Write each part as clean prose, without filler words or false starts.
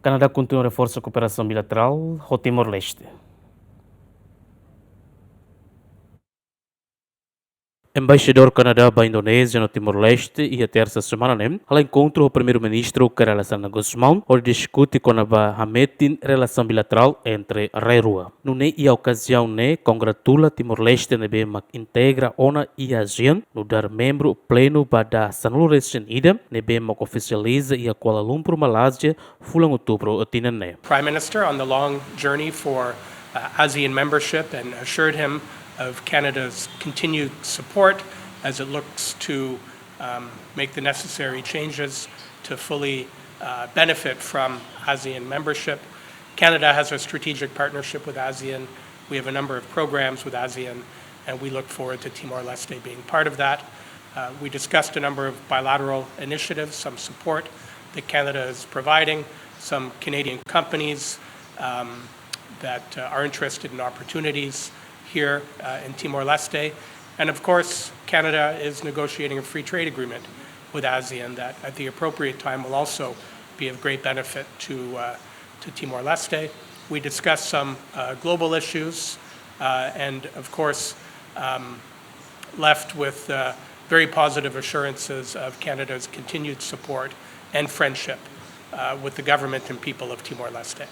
Canadá continua a reforça a cooperação bilateral com Timor-Leste. Embaixador Canadá para a Indonésia no Timor-Leste e a terça semana, ela encontra o primeiro-ministro Koperasaun onde discute com a Hametin relação bilateral entre a Rua. No e a ocasião, congratula Timor-Leste que integra ONU e a ASEAN, no dar membro pleno para a Sanulu Reunida, que oficializa e a Kuala Lumpur, Malásia, fulang outubro tinane. Prime Minister on the long journey for ASEAN membership and assured him of Canada's continued support as it looks to make the necessary changes to fully benefit from ASEAN membership. Canada has a strategic partnership with ASEAN. We have a number of programs with ASEAN, and we look forward to Timor-Leste being part of that. We discussed a number of bilateral initiatives, some support that Canada is providing, some Canadian companies that are interested in opportunities here in Timor-Leste. And of course, Canada is negotiating a free trade agreement with ASEAN that at the appropriate time will also be of great benefit to Timor-Leste. We discussed some global issues and of course left with very positive assurances of Canada's continued support and friendship with the government and people of Timor-Leste.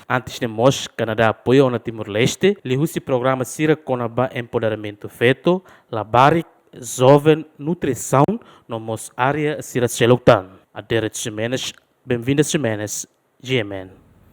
Antes de nós, Canadá apoia o Timor-Leste, o programa Sira Conaba Empoderamento Feto, Labaric, Jovem, Nutrição, no área Sira Selutan. Aderecho Semanas, bem-vindas Semanas, GMN.